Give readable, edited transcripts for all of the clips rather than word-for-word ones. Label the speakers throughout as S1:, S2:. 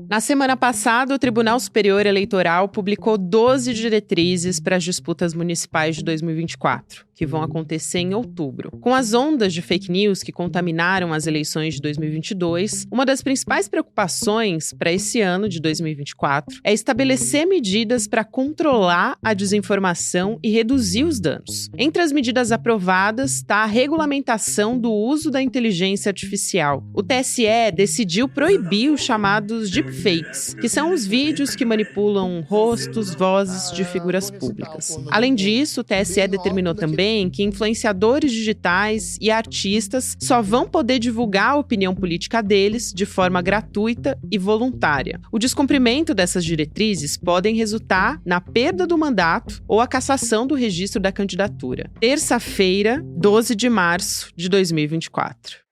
S1: Na semana passada, o Tribunal Superior Eleitoral publicou 12 diretrizes para as disputas municipais de 2024, que vão acontecer em outubro. Com as ondas de fake news que contaminaram as eleições de 2022, uma das principais preocupações para esse ano de 2024 é estabelecer medidas para controlar a desinformação e reduzir os danos. Entre as medidas aprovadas está a regulamentação do uso da inteligência artificial. O TSE decidiu proibir os chamados deepfakes, que são os vídeos que manipulam rostos, vozes de figuras públicas. Além disso, o TSE determinou também que influenciadores digitais e artistas só vão poder divulgar a opinião política deles de forma gratuita e voluntária. O descumprimento dessas diretrizes podem resultar na perda do mandato ou a cassação do registro da candidatura. Terça-feira, 12 de março de 2024.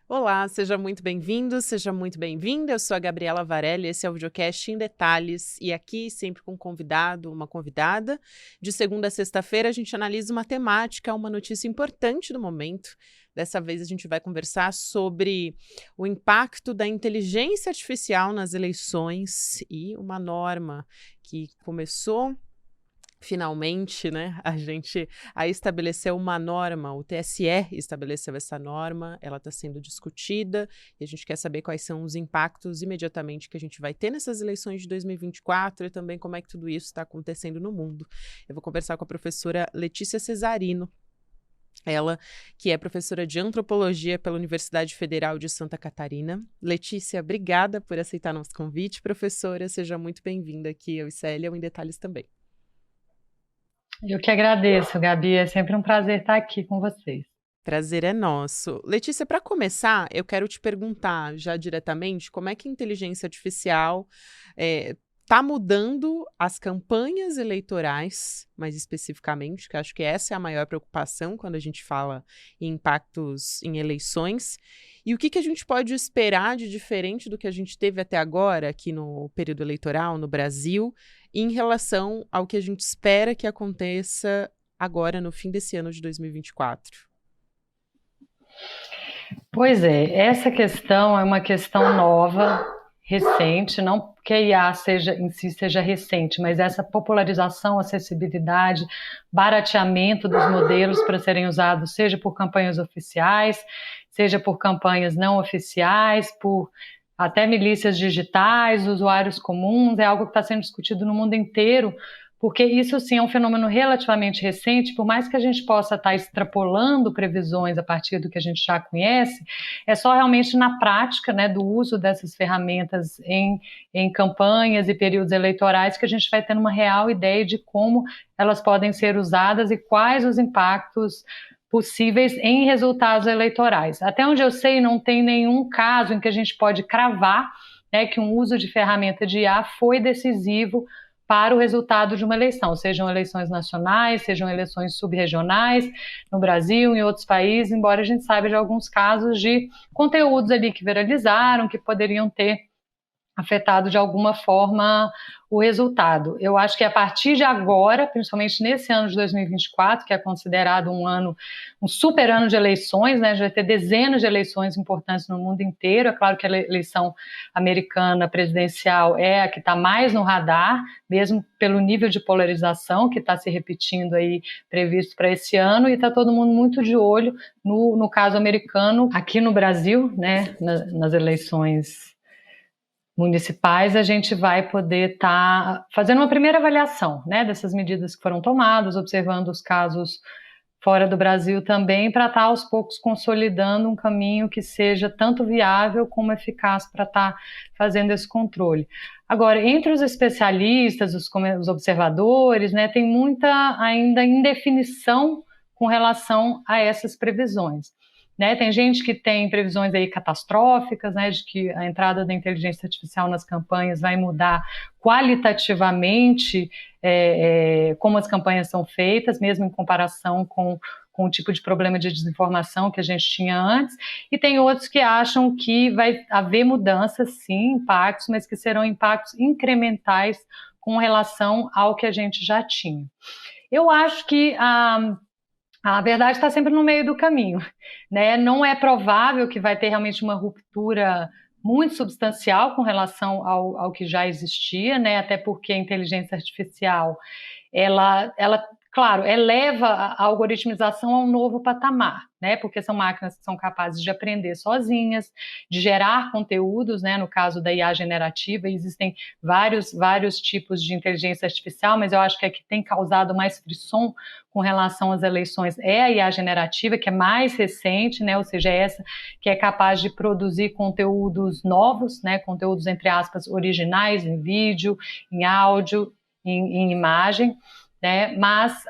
S1: Olá, seja muito bem-vindo, seja muito bem-vinda. Eu sou a Gabriela Varelli, esse é o videocast em detalhes e aqui sempre com um convidado, uma convidada. De segunda a sexta-feira a gente analisa uma temática, uma notícia importante do momento. Dessa vez a gente vai conversar sobre o impacto da inteligência artificial nas eleições e uma norma que começou finalmente, né, a estabelecer uma norma, o TSE estabeleceu essa norma, ela está sendo discutida e a gente quer saber quais são os impactos imediatamente que a gente vai ter nessas eleições de 2024 e também como é que tudo isso está acontecendo no mundo. Eu vou conversar com a professora Letícia Cesarino, ela que é professora de antropologia pela Universidade Federal de Santa Catarina. Letícia, obrigada por aceitar nosso convite, professora, seja muito bem-vinda aqui ao ICL, ao Em Detalhes também.
S2: Eu que agradeço, Gabi. É sempre um prazer estar aqui com vocês.
S1: Prazer é nosso. Letícia, para começar, eu quero te perguntar já diretamente como é que a inteligência artificial está mudando as campanhas eleitorais, mais especificamente, que eu acho que essa é a maior preocupação quando a gente fala em impactos em eleições. E o que a gente pode esperar de diferente do que a gente teve até agora aqui no período eleitoral no Brasil, em relação ao que a gente espera que aconteça agora no fim desse ano de 2024?
S2: Pois é, essa questão é uma questão nova, recente, não que a IA em si seja recente, mas essa popularização, acessibilidade, barateamento dos modelos para serem usados, seja por campanhas oficiais, seja por campanhas não oficiais, por até milícias digitais, usuários comuns, é algo que está sendo discutido no mundo inteiro, porque isso sim é um fenômeno relativamente recente, por mais que a gente possa estar extrapolando previsões a partir do que a gente já conhece, é só realmente na prática, né, do uso dessas ferramentas em campanhas e períodos eleitorais que a gente vai tendo uma real ideia de como elas podem ser usadas e quais os impactos possíveis em resultados eleitorais. Até onde eu sei, não tem nenhum caso em que a gente pode cravar, né, que um uso de ferramenta de IA foi decisivo para o resultado de uma eleição, sejam eleições nacionais, sejam eleições subregionais, no Brasil, em outros países, embora a gente saiba de alguns casos de conteúdos ali que viralizaram, que poderiam ter afetado de alguma forma o resultado. Eu acho que a partir de agora, principalmente nesse ano de 2024, que é considerado um super ano de eleições, né, já vai ter dezenas de eleições importantes no mundo inteiro. É claro que a eleição americana presidencial é a que está mais no radar, mesmo pelo nível de polarização que está se repetindo aí, previsto para esse ano, e está todo mundo muito de olho no caso americano. Aqui no Brasil, né, nas eleições municipais, a gente vai poder estar fazendo uma primeira avaliação, né, dessas medidas que foram tomadas, observando os casos fora do Brasil também, para estar aos poucos consolidando um caminho que seja tanto viável como eficaz para estar fazendo esse controle. Agora, entre os especialistas, os observadores, né, tem muita ainda indefinição com relação a essas previsões. Né, tem gente que tem previsões aí catastróficas, né, de que a entrada da inteligência artificial nas campanhas vai mudar qualitativamente como as campanhas são feitas, mesmo em comparação com com o tipo de problema de desinformação que a gente tinha antes, e tem outros que acham que vai haver mudanças, sim, impactos, mas que serão impactos incrementais com relação ao que a gente já tinha. Eu acho que a verdade está sempre no meio do caminho, né? Não é provável que vai ter realmente uma ruptura muito substancial com relação ao que já existia, né? Até porque a inteligência artificial, ela claro, eleva a algoritmização a um novo patamar, né? Porque são máquinas que são capazes de aprender sozinhas, de gerar conteúdos, né? No caso da IA generativa, existem vários tipos de inteligência artificial, mas eu acho que a que tem causado mais frisson com relação às eleições é a IA generativa, que é mais recente, né? Ou seja, é essa que é capaz de produzir conteúdos novos, né? Conteúdos, entre aspas, originais, em vídeo, em áudio, em imagem, né? Mas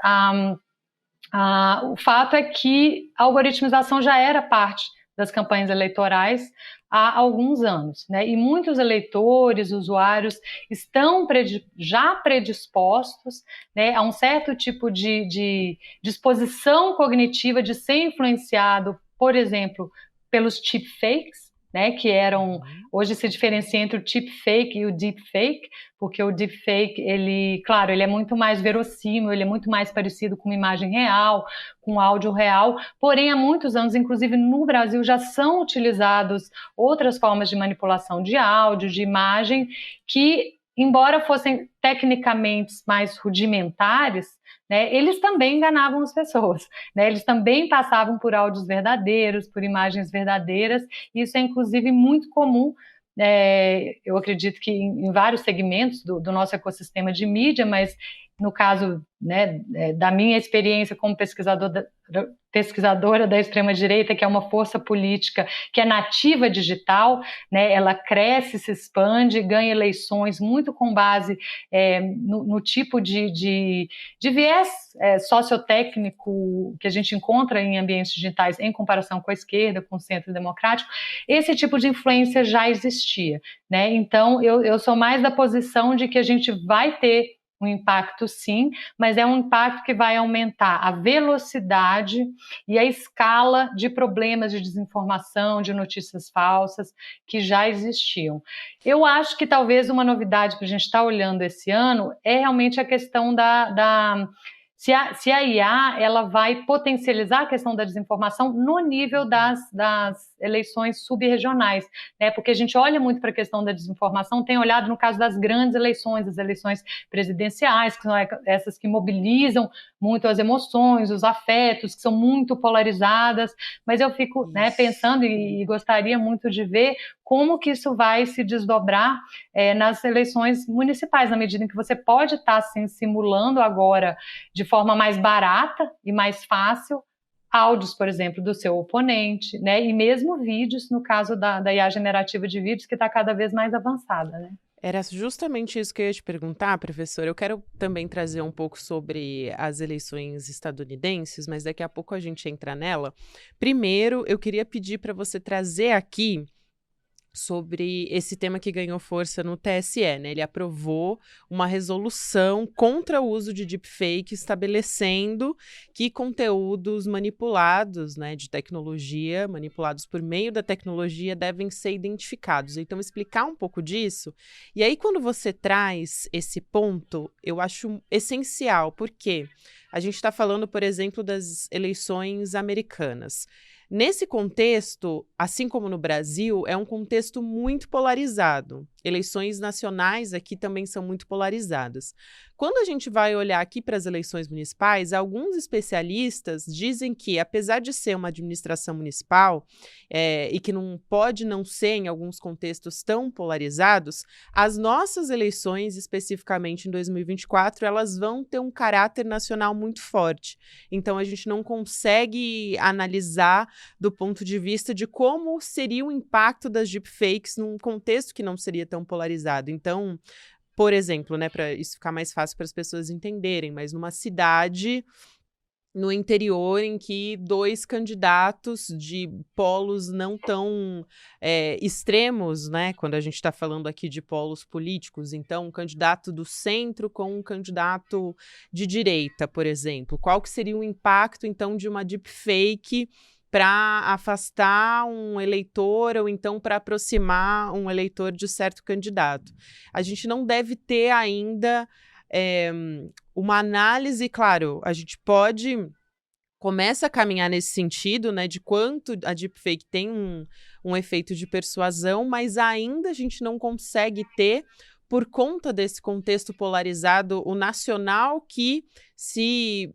S2: o fato é que a algoritmização já era parte das campanhas eleitorais há alguns anos, né? E muitos eleitores, usuários, estão já predispostos, né, a um certo tipo de disposição cognitiva de ser influenciado, por exemplo, pelos deepfakes, né, que hoje se diferencia entre o deepfake e o deepfake, porque o deepfake, ele é muito mais verossímil, ele é muito mais parecido com uma imagem real, com áudio real, porém há muitos anos, inclusive no Brasil, já são utilizados outras formas de manipulação de áudio, de imagem, que, embora fossem tecnicamente mais rudimentares, né, eles também enganavam as pessoas, né, eles também passavam por áudios verdadeiros, por imagens verdadeiras, e isso é inclusive muito comum, eu acredito que em vários segmentos do nosso ecossistema de mídia, mas no caso, né, da minha experiência como pesquisadora da extrema-direita, que é uma força política que é nativa digital, né, ela cresce, se expande, ganha eleições muito com base no tipo de viés sociotécnico que a gente encontra em ambientes digitais em comparação com a esquerda, com o centro democrático. Esse tipo de influência já existia, né? Então, eu sou mais da posição de que a gente vai ter um impacto, sim, mas é um impacto que vai aumentar a velocidade e a escala de problemas de desinformação, de notícias falsas que já existiam. Eu acho que talvez uma novidade que a gente está olhando esse ano é realmente a questão se a IA ela vai potencializar a questão da desinformação no nível das eleições subregionais, né? Porque a gente olha muito para a questão da desinformação, tem olhado no caso das grandes eleições, as eleições presidenciais, que são essas que mobilizam muito as emoções, os afetos, que são muito polarizadas, mas eu fico, né, pensando e gostaria muito de ver como que isso vai se desdobrar nas eleições municipais, na medida em que você pode estar assim, simulando agora de forma mais barata e mais fácil áudios, por exemplo, do seu oponente, né? E mesmo vídeos, no caso da IA generativa de vídeos, que está cada vez mais avançada, né?
S1: Era justamente isso que eu ia te perguntar, professor. Eu quero também trazer um pouco sobre as eleições estadunidenses, mas daqui a pouco a gente entra nela. Primeiro, eu queria pedir para você trazer aqui sobre esse tema que ganhou força no TSE, né? Ele aprovou uma resolução contra o uso de deepfake, estabelecendo que conteúdos manipulados, né, de tecnologia, manipulados por meio da tecnologia, devem ser identificados. Então, explicar um pouco disso. E aí, quando você traz esse ponto, eu acho essencial, porque a gente está falando, por exemplo, das eleições americanas. Nesse contexto, assim como no Brasil, é um contexto muito polarizado. Eleições nacionais aqui também são muito polarizadas. Quando a gente vai olhar aqui para as eleições municipais, alguns especialistas dizem que, apesar de ser uma administração municipal e que não pode não ser, em alguns contextos, tão polarizados, as nossas eleições, especificamente em 2024, elas vão ter um caráter nacional muito forte. Então, a gente não consegue analisar do ponto de vista de como seria o impacto das deepfakes num contexto que não seria tão polarizado. Então, por exemplo, né, para isso ficar mais fácil para as pessoas entenderem, mas numa cidade no interior, em que dois candidatos de polos não tão extremos, né? Quando a gente está falando aqui de polos políticos, então um candidato do centro com um candidato de direita, por exemplo. Qual que seria o impacto, então, de uma deepfake para afastar um eleitor ou então para aproximar um eleitor de certo candidato? A gente não deve ter ainda uma análise, claro, a gente começa a caminhar nesse sentido, né, de quanto a deepfake tem um efeito de persuasão, mas ainda a gente não consegue ter, por conta desse contexto polarizado, o nacional que se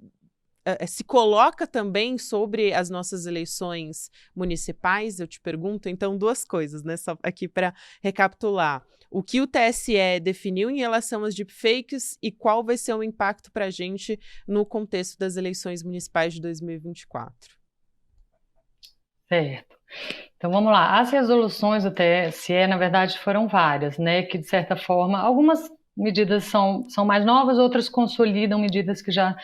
S1: coloca também sobre as nossas eleições municipais. Eu te pergunto, então, duas coisas, né, só aqui para recapitular. O que o TSE definiu em relação às deepfakes e qual vai ser o impacto para a gente no contexto das eleições municipais de 2024?
S2: Certo. Então vamos lá. As resoluções do TSE, na verdade, foram várias, né? Que de certa forma, algumas medidas são mais novas, outras consolidam medidas que já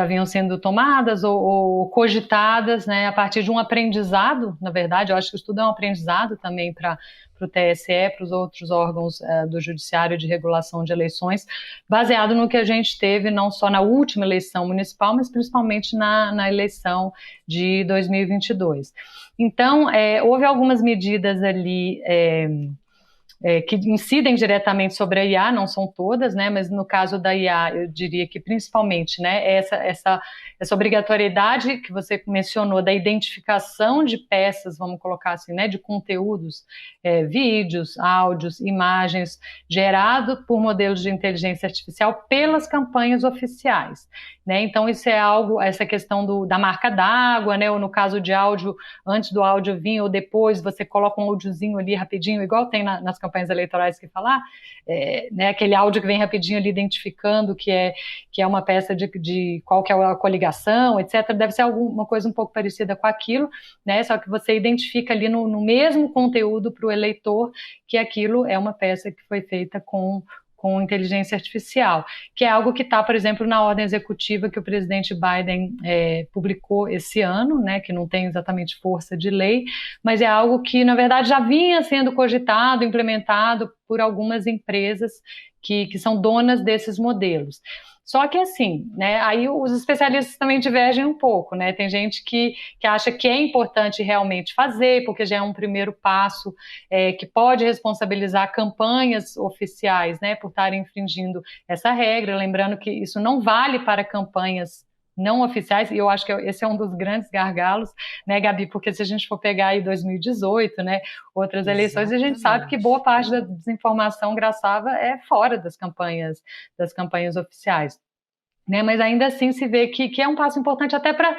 S2: vinham sendo tomadas ou cogitadas, né? A partir de um aprendizado, na verdade, eu acho que o estudo é um aprendizado também para o TSE, para os outros órgãos do Judiciário de Regulação de Eleições, baseado no que a gente teve não só na última eleição municipal, mas principalmente na eleição de 2022. Então, houve algumas medidas ali que incidem diretamente sobre a IA, não são todas, né, mas no caso da IA, eu diria que principalmente, né, essa obrigatoriedade que você mencionou da identificação de peças, vamos colocar assim, né, de conteúdos, vídeos, áudios, imagens, gerado por modelos de inteligência artificial pelas campanhas oficiais, né, então isso é algo, essa questão da marca d'água, né, ou no caso de áudio, antes do áudio vir ou depois, você coloca um áudiozinho ali rapidinho, igual tem nas campanhas eleitorais que falar, né, aquele áudio que vem rapidinho ali identificando que é uma peça de qual que é a coligação, etc. Deve ser alguma coisa um pouco parecida com aquilo, né, só que você identifica ali no mesmo conteúdo para o eleitor que aquilo é uma peça que foi feita com inteligência artificial, que é algo que está, por exemplo, na ordem executiva que o presidente Biden publicou esse ano, né, que não tem exatamente força de lei, mas é algo que, na verdade, já vinha sendo cogitado, implementado por algumas empresas que são donas desses modelos. Só que assim, né, aí os especialistas também divergem um pouco, né, tem gente que acha que é importante realmente fazer, porque já é um primeiro passo que pode responsabilizar campanhas oficiais, né, por estarem infringindo essa regra, lembrando que isso não vale para campanhas não oficiais, e eu acho que esse é um dos grandes gargalos, né, Gabi, porque se a gente for pegar aí 2018, né, outras eleições, a gente sabe que boa parte da desinformação graçava fora das campanhas oficiais. Né, mas ainda assim se vê que é um passo importante até para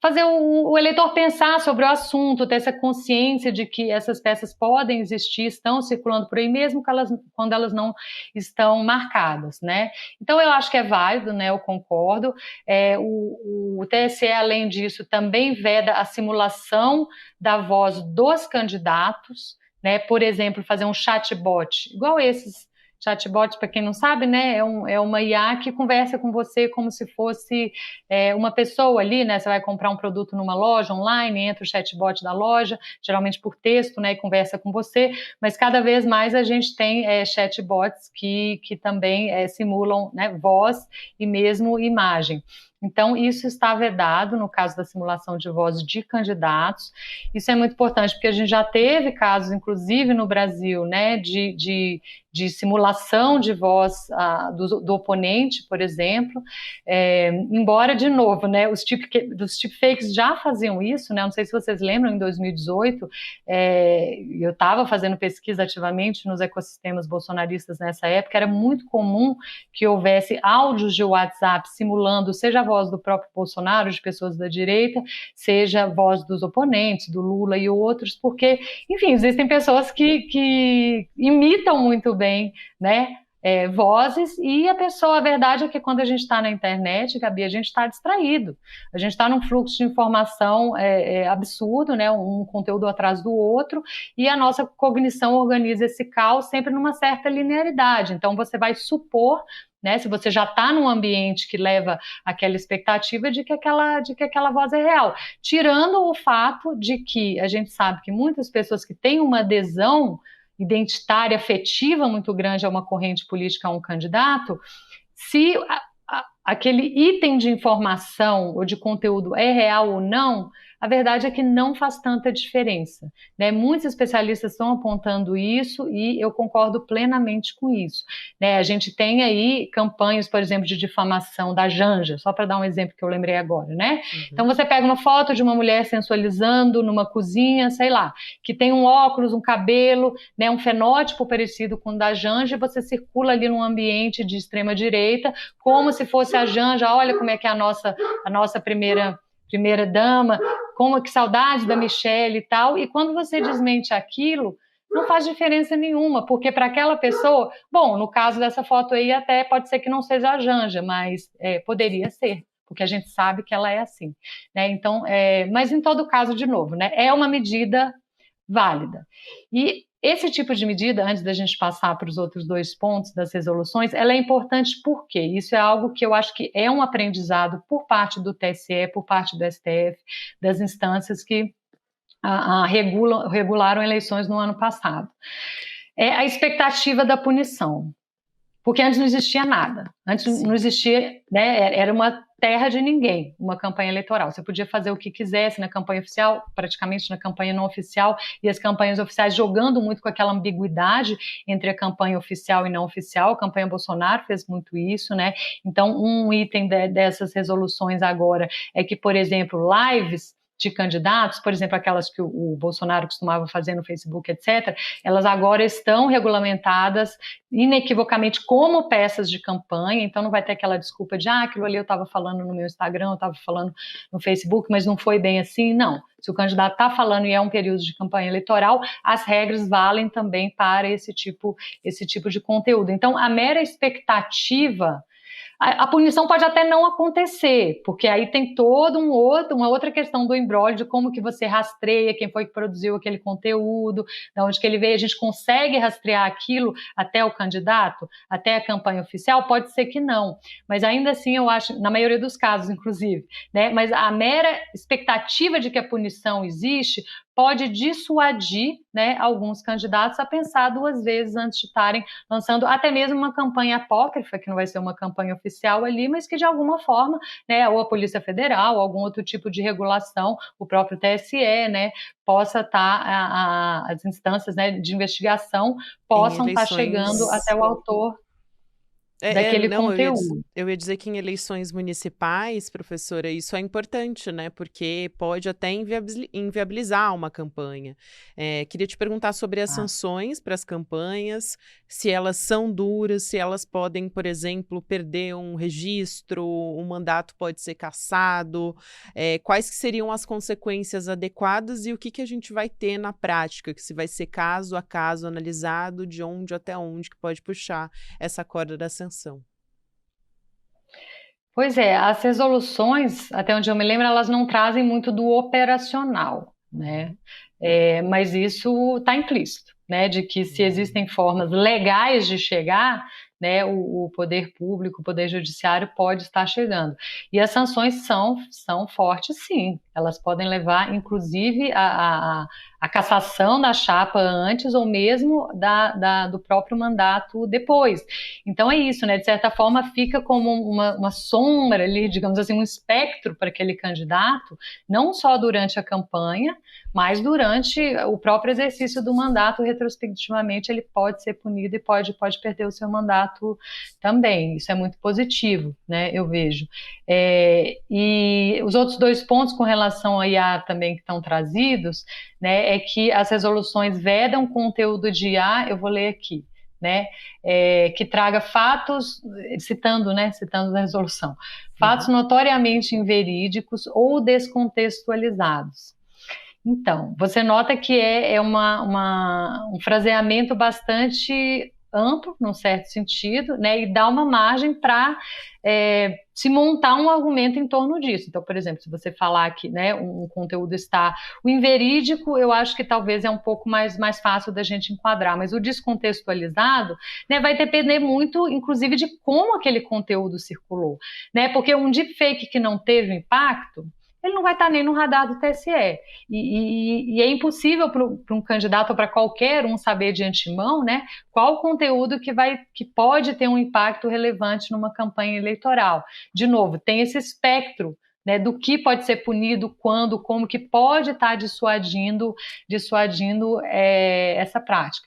S2: fazer o eleitor pensar sobre o assunto, ter essa consciência de que essas peças podem existir, estão circulando por aí, mesmo quando elas não estão marcadas, né? Então eu acho que é válido, né? Eu concordo. O TSE, além disso, também veda a simulação da voz dos candidatos, né? Por exemplo, fazer um chatbot, igual esses chatbot, para quem não sabe, né, é uma IA que conversa com você como se fosse uma pessoa ali, né, você vai comprar um produto numa loja online, entra o chatbot da loja, geralmente por texto, né, e conversa com você, mas cada vez mais a gente tem chatbots que também simulam, né, voz e mesmo imagem. Então, isso está vedado no caso da simulação de voz de candidatos. Isso é muito importante, porque a gente já teve casos, inclusive no Brasil, né, de simulação de voz do oponente, por exemplo. Embora, de novo, né, os deepfakes já faziam isso, né, não sei se vocês lembram, em 2018, eu estava fazendo pesquisa ativamente nos ecossistemas bolsonaristas nessa época, era muito comum que houvesse áudios de WhatsApp simulando, seja a voz do próprio Bolsonaro, de pessoas da direita, seja a voz dos oponentes, do Lula e outros, porque, enfim, existem pessoas que imitam muito bem, né, vozes, e a verdade é que quando a gente está na internet, Gabi, a gente está distraído, a gente está num fluxo de informação absurdo, né, um conteúdo atrás do outro, e a nossa cognição organiza esse caos sempre numa certa linearidade. Então você vai supor, né, se você já está num ambiente que leva aquela expectativa de que aquela voz é real, tirando o fato de que a gente sabe que muitas pessoas que têm uma adesão identitária, afetiva muito grande a uma corrente política, a um candidato, se aquele item de informação ou de conteúdo é real ou não, a verdade é que não faz tanta diferença, né? Muitos especialistas estão apontando isso e eu concordo plenamente com isso, né? A gente tem aí campanhas, por exemplo, de difamação da Janja, só para dar um exemplo que eu lembrei agora, né? Então você pega uma foto de uma mulher sensualizando numa cozinha, sei lá, que tem um óculos, um cabelo, né, um fenótipo parecido com o da Janja, e você circula ali num ambiente de extrema direita, como se fosse a Janja. Olha como é que é a nossa primeira dama, como que saudade da Michelle e tal, e quando você desmente aquilo, não faz diferença nenhuma, porque para aquela pessoa, bom, no caso dessa foto aí até pode ser que não seja a Janja, mas poderia ser, porque a gente sabe que ela é assim, né? Então, mas em todo caso, de novo, né, é uma medida válida. E esse tipo de medida, antes da gente passar para os outros dois pontos das resoluções, ela é importante porque isso é algo que eu acho que é um aprendizado por parte do TSE, por parte do STF, das instâncias que regularam eleições no ano passado. É a expectativa da punição. Porque antes não existia nada. Antes não existia, né, era uma terra de ninguém, uma campanha eleitoral. Você podia fazer o que quisesse na campanha oficial, praticamente na campanha não oficial, e as campanhas oficiais jogando muito com aquela ambiguidade entre a campanha oficial e não oficial. A campanha Bolsonaro fez muito isso, né? Então, um item dessas resoluções agora é que, por exemplo, lives de candidatos, por exemplo, aquelas que o Bolsonaro costumava fazer no Facebook, etc., elas agora estão regulamentadas inequivocamente como peças de campanha, então não vai ter aquela desculpa de aquilo ali eu estava falando no meu Instagram, eu estava falando no Facebook, mas não foi bem assim. Não, se o candidato está falando e é um período de campanha eleitoral, as regras valem também para esse tipo de conteúdo. Então, a mera expectativa, a punição pode até não acontecer, porque aí tem toda uma outra questão do imbróglio de como que você rastreia quem foi que produziu aquele conteúdo, de onde que ele veio. A gente consegue rastrear aquilo até o candidato, até a campanha oficial? Pode ser que não, mas ainda assim eu acho, na maioria dos casos inclusive, né, mas a mera expectativa de que a punição existe pode dissuadir, né, alguns candidatos a pensar duas vezes antes de estarem lançando até mesmo uma campanha apócrifa, que não vai ser uma campanha oficial ali, mas que de alguma forma, né, ou a Polícia Federal, ou algum outro tipo de regulação, o próprio TSE, né, possa estar, as instâncias, né, de investigação possam estar chegando até o autor daquele conteúdo.
S1: Eu ia dizer que em eleições municipais, professora, isso é importante, né? Porque pode até inviabilizar uma campanha. Queria te perguntar sobre as sanções para as campanhas, se elas são duras, se elas podem, por exemplo, perder um registro, um mandato pode ser cassado, quais que seriam as consequências adequadas e o que a gente vai ter na prática, que se vai ser caso a caso analisado, de onde até onde que pode puxar essa corda da sanção.
S2: Pois é, as resoluções, até onde eu me lembro, elas não trazem muito do operacional, né? Mas isso está implícito, né? De que se existem formas legais de chegar, né, o poder público, o poder judiciário pode estar chegando. E as sanções são fortes, sim. Elas podem levar, inclusive, a cassação da chapa antes ou mesmo do próprio mandato depois. Então é isso, né? De certa forma fica como uma sombra ali, digamos assim, um espectro para aquele candidato, não só durante a campanha, mas durante o próprio exercício do mandato, retrospectivamente, ele pode ser punido e pode perder o seu mandato também. Isso é muito positivo, né? Eu vejo. E os outros dois pontos com relação a IA também que estão trazidos, né, é que as resoluções vedam conteúdo de IA, eu vou ler aqui, né, que traga fatos, citando a resolução, fatos notoriamente inverídicos ou descontextualizados. Então, você nota que é um fraseamento bastante amplo, num certo sentido, né, e dá uma margem para se montar um argumento em torno disso. Então, por exemplo, se você falar que, né, um conteúdo está... O inverídico, eu acho que talvez é um pouco mais fácil da gente enquadrar, mas o descontextualizado, né, vai depender muito, inclusive, de como aquele conteúdo circulou, né, porque um deepfake que não teve impacto, ele não vai estar nem no radar do TSE. E é impossível para um candidato ou para qualquer um saber de antemão, né, qual o conteúdo que pode ter um impacto relevante numa campanha eleitoral. De novo, tem esse espectro, né, do que pode ser punido, quando, como, que pode estar dissuadindo essa prática.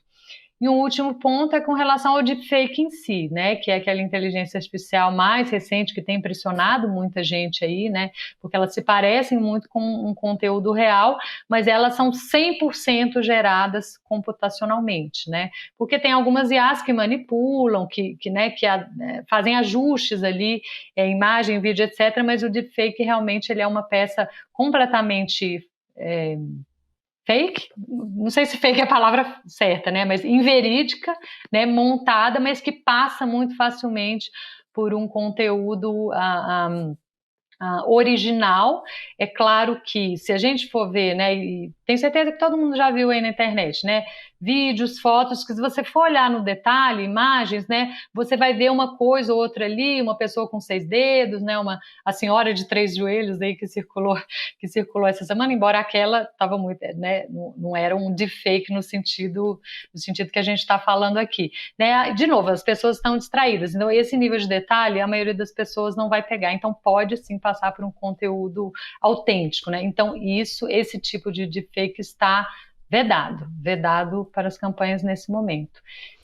S2: E um último ponto é com relação ao deepfake em si, né, que é aquela inteligência artificial mais recente que tem impressionado muita gente aí, né, porque elas se parecem muito com um conteúdo real, mas elas são 100% geradas computacionalmente, né, porque tem algumas IAs que manipulam, fazem ajustes ali, imagem, vídeo, etc., mas o deepfake realmente ele é uma peça completamente... fake, não sei se fake é a palavra certa, né, mas inverídica, né, montada, mas que passa muito facilmente por um conteúdo original. É claro que se a gente for ver, né, e tenho certeza que todo mundo já viu aí na internet, né, vídeos, fotos, que se você for olhar no detalhe, imagens, né, você vai ver uma coisa ou outra ali, uma pessoa com 6 dedos, né, a senhora de 3 joelhos aí que circulou essa semana, embora aquela estava muito, né, não era um deepfake no sentido que a gente está falando aqui, né, de novo, as pessoas estão distraídas, então esse nível de detalhe a maioria das pessoas não vai pegar, então pode sim passar por um conteúdo autêntico, né, então esse tipo de deepfake está vedado para as campanhas nesse momento.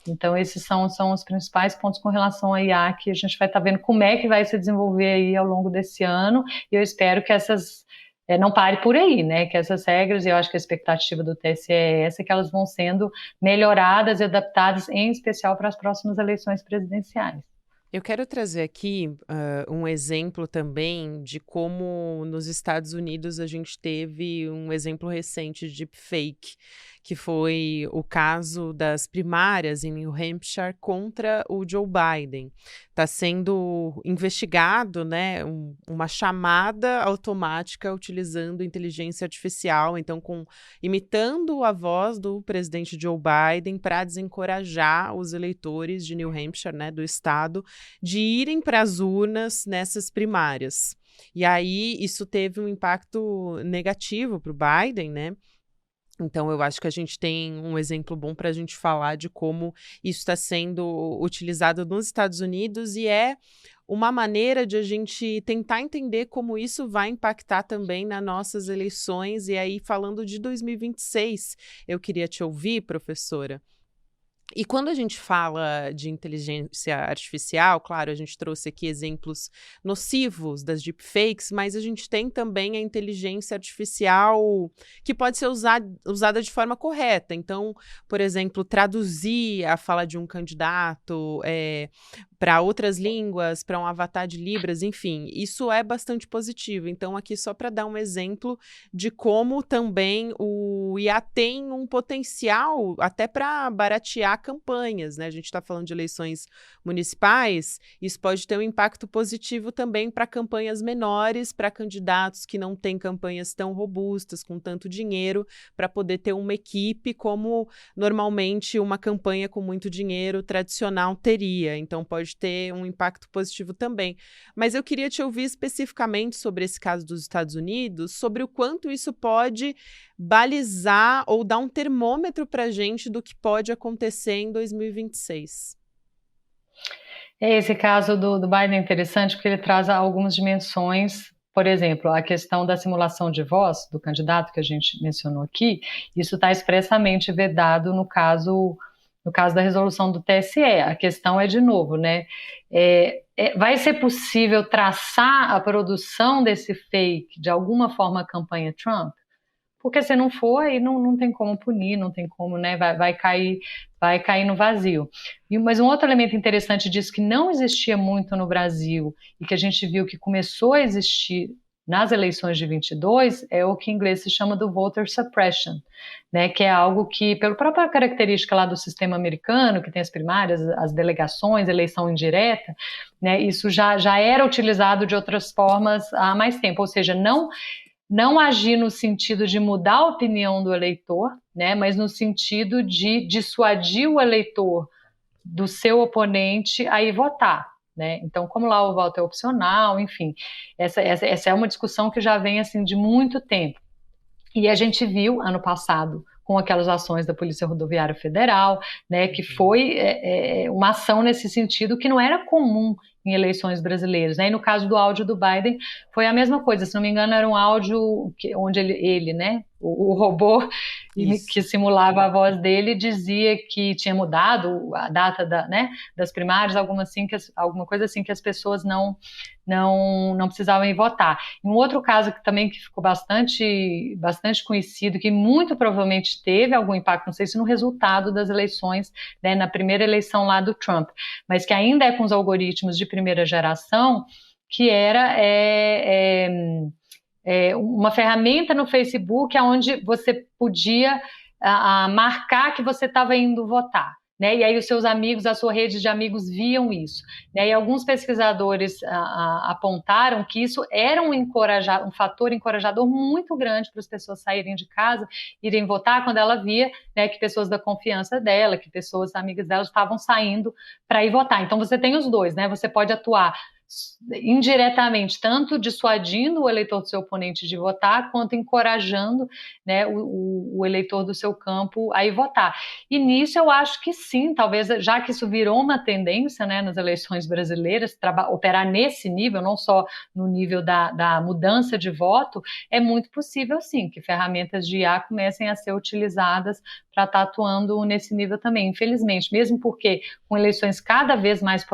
S2: Então, esses são os principais pontos com relação à IA, que a gente vai estar vendo como é que vai se desenvolver aí ao longo desse ano, e eu espero que não pare por aí, né, que essas regras, e eu acho que a expectativa do TSE é essa, que elas vão sendo melhoradas e adaptadas, em especial para as próximas eleições presidenciais.
S1: Eu quero trazer aqui um exemplo também de como nos Estados Unidos a gente teve um exemplo recente de deepfake, que foi o caso das primárias em New Hampshire contra o Joe Biden. Está sendo investigado, né, uma chamada automática utilizando inteligência artificial, então imitando a voz do presidente Joe Biden para desencorajar os eleitores de New Hampshire, né, do estado, de irem para as urnas nessas primárias. E aí isso teve um impacto negativo para o Biden, né? Então, eu acho que a gente tem um exemplo bom para a gente falar de como isso está sendo utilizado nos Estados Unidos, e é uma maneira de a gente tentar entender como isso vai impactar também nas nossas eleições. E aí, falando de 2026, eu queria te ouvir, professora. E quando a gente fala de inteligência artificial, claro, a gente trouxe aqui exemplos nocivos das deepfakes, mas a gente tem também a inteligência artificial que pode ser usada de forma correta. Então, por exemplo, traduzir a fala de um candidato para outras línguas, para um avatar de Libras, enfim, isso é bastante positivo. Então, aqui só para dar um exemplo de como também o IA tem um potencial até para baratear campanhas, né? A gente está falando de eleições municipais, isso pode ter um impacto positivo também para campanhas menores, para candidatos que não têm campanhas tão robustas, com tanto dinheiro, para poder ter uma equipe como normalmente uma campanha com muito dinheiro tradicional teria. Então, pode ter um impacto positivo também. Mas eu queria te ouvir especificamente sobre esse caso dos Estados Unidos, sobre o quanto isso pode balizar ou dar um termômetro para a gente do que pode acontecer em 2026.
S2: Esse caso do Biden é interessante porque ele traz algumas dimensões. Por exemplo, a questão da simulação de voz do candidato que a gente mencionou aqui, isso está expressamente vedado no caso da resolução do TSE. A questão é, de novo, né, vai ser possível traçar a produção desse fake de alguma forma a campanha Trump? Porque se não for, aí não tem como punir, não tem como, né, vai cair no vazio. Mas um outro elemento interessante disso que não existia muito no Brasil e que a gente viu que começou a existir nas eleições de 22 é o que em inglês se chama do voter suppression, né, que é algo que, pela própria característica lá do sistema americano, que tem as primárias, as delegações, eleição indireta, né, isso já era utilizado de outras formas há mais tempo, ou seja, não agir no sentido de mudar a opinião do eleitor, né, mas no sentido de dissuadir o eleitor do seu oponente a ir votar. Né? Então, como lá o voto é opcional, enfim, essa é uma discussão que já vem assim de muito tempo. E a gente viu ano passado com aquelas ações da Polícia Rodoviária Federal, né, que foi uma ação nesse sentido que não era comum em eleições brasileiras, né? E no caso do áudio do Biden foi a mesma coisa, se não me engano era um áudio onde ele né, o robô que simulava a voz dele dizia que tinha mudado a data das primárias, alguma coisa assim que as pessoas não precisavam ir votar. Em um outro caso que ficou bastante conhecido, que muito provavelmente teve algum impacto, não sei se no resultado das eleições, né, na primeira eleição lá do Trump, mas que ainda é com os algoritmos de primeira geração, que era uma ferramenta no Facebook onde você podia marcar que você estava indo votar. Né? E aí os seus amigos, a sua rede de amigos viam isso. Né? E alguns pesquisadores apontaram que isso era um fator encorajador muito grande para as pessoas saírem de casa, irem votar, quando ela via, né, que pessoas da confiança dela, que pessoas amigas dela estavam saindo para ir votar. Então você tem os dois, né? Você pode atuar indiretamente, tanto dissuadindo o eleitor do seu oponente de votar, quanto encorajando, né, o eleitor do seu campo a ir votar. E nisso eu acho que sim, talvez, já que isso virou uma tendência, né, nas eleições brasileiras, operar nesse nível, não só no nível da mudança de voto, é muito possível sim que ferramentas de IA comecem a ser utilizadas para estar atuando nesse nível também, infelizmente, mesmo porque com eleições cada vez mais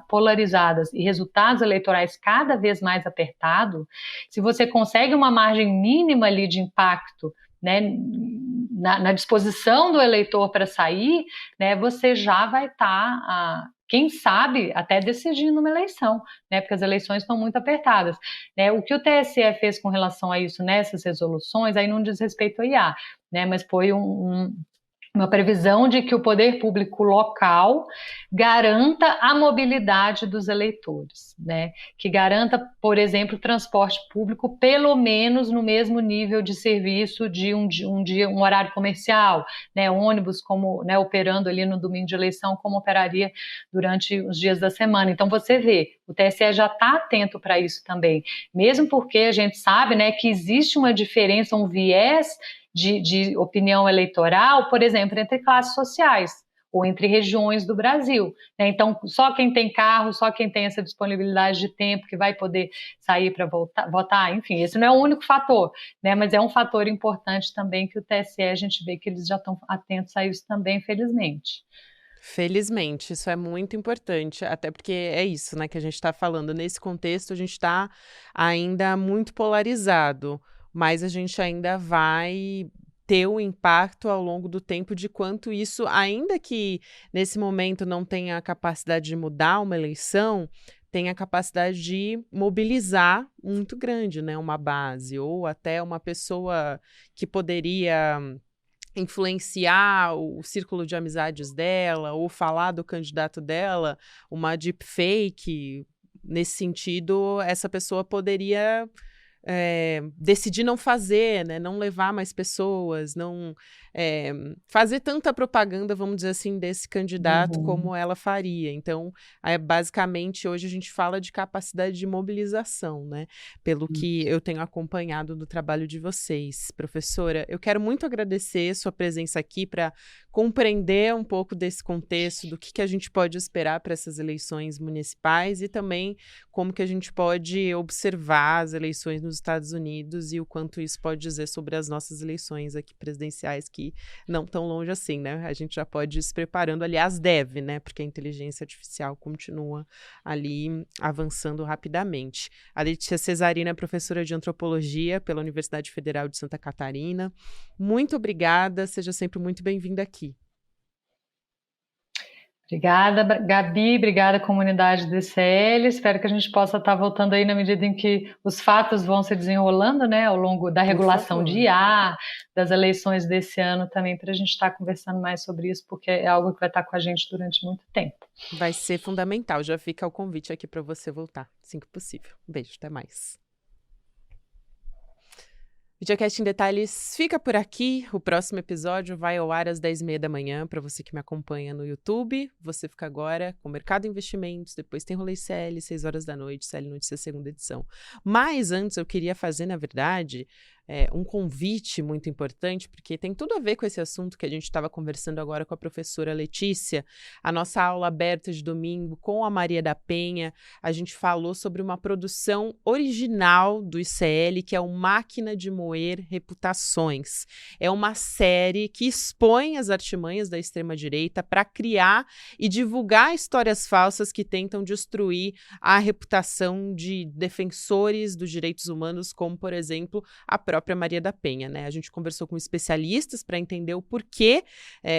S2: polarizadas e resultados eleitorais cada vez mais apertados, se você consegue uma margem mínima ali de impacto, né, na disposição do eleitor para sair, né, você já vai estar, quem sabe, até decidindo uma eleição, né, porque as eleições estão muito apertadas. Né? O que o TSE fez com relação a isso nessas resoluções, aí não diz respeito ao IA, né, mas foi uma previsão de que o poder público local garanta a mobilidade dos eleitores, né? Que garanta, por exemplo, transporte público pelo menos no mesmo nível de serviço de um horário comercial, né? Ônibus como, né, operando ali no domingo de eleição como operaria durante os dias da semana. Então você vê, o TSE já está atento para isso também, mesmo porque a gente sabe, né, que existe uma diferença, um viés de opinião eleitoral, por exemplo, entre classes sociais ou entre regiões do Brasil. Né? Então, só quem tem carro, só quem tem essa disponibilidade de tempo que vai poder sair para votar, enfim, esse não é o único fator, né? Mas é um fator importante também que o TSE, a gente vê que eles já estão atentos a isso também, felizmente.
S1: Felizmente, isso é muito importante, até porque é isso, né, que a gente está falando. Nesse contexto, a gente está ainda muito polarizado, mas a gente ainda vai ter o impacto ao longo do tempo de quanto isso, ainda que nesse momento não tenha a capacidade de mudar uma eleição, tem a capacidade de mobilizar muito grande, né, uma base, ou até uma pessoa que poderia influenciar o círculo de amizades dela ou falar do candidato dela, uma deepfake. Nesse sentido, essa pessoa poderia decidir não fazer, né? Não levar mais pessoas, não fazer tanta propaganda, vamos dizer assim, desse candidato como ela faria. Então, basicamente, hoje a gente fala de capacidade de mobilização, né? Pelo que eu tenho acompanhado do trabalho de vocês. Professora, eu quero muito agradecer sua presença aqui para compreender um pouco desse contexto, do que a gente pode esperar para essas eleições municipais e também como que a gente pode observar as eleições nos Estados Unidos e o quanto isso pode dizer sobre as nossas eleições aqui presidenciais, que não tão longe assim, né? A gente já pode ir se preparando, aliás, deve, né? Porque a inteligência artificial continua ali avançando rapidamente. A Letícia Cesarina é professora de antropologia pela Universidade Federal de Santa Catarina. Muito obrigada, seja sempre muito bem-vinda aqui.
S2: Obrigada, Gabi, obrigada, comunidade DCL. Espero que a gente possa estar voltando aí na medida em que os fatos vão se desenrolando, né, ao longo da regulação de IA, das eleições desse ano também, para a gente estar conversando mais sobre isso, porque é algo que vai estar com a gente durante muito tempo.
S1: Vai ser fundamental. Já fica o convite aqui para você voltar, assim que possível. Um beijo, até mais. Videocast em Detalhes fica por aqui. O próximo episódio vai ao ar às 10h30 da manhã, para você que me acompanha no YouTube. Você fica agora com Mercado e Investimentos, depois tem Rolê CL, 6 horas da noite, CL Notícias, segunda edição. Mas antes eu queria fazer, na verdade, um convite muito importante, porque tem tudo a ver com esse assunto que a gente estava conversando agora com a professora Letícia. A nossa aula aberta de domingo com a Maria da Penha, a gente falou sobre uma produção original do ICL, que é o Máquina de Moer Reputações. É uma série que expõe as artimanhas da extrema-direita para criar e divulgar histórias falsas que tentam destruir a reputação de defensores dos direitos humanos, como, por exemplo, a própria Maria da Penha, né? A gente conversou com especialistas para entender o porquê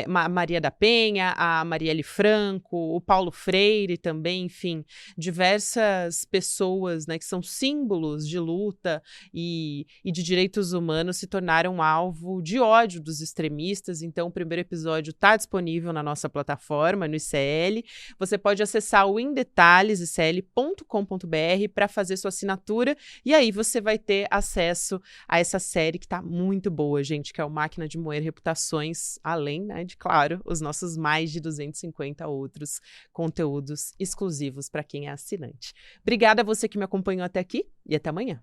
S1: Maria da Penha, a Marielle Franco, o Paulo Freire também, enfim, diversas pessoas, né, que são símbolos de luta e de direitos humanos se tornaram alvo de ódio dos extremistas. Então, o primeiro episódio está disponível na nossa plataforma, no ICL. Você pode acessar o Em Detalhes, icl.com.br, para fazer sua assinatura, e aí você vai ter acesso a essa série que tá muito boa, gente, que é o Máquina de Moer Reputações, além, né, de, claro, os nossos mais de 250 outros conteúdos exclusivos para quem é assinante. Obrigada a você que me acompanhou até aqui e até amanhã.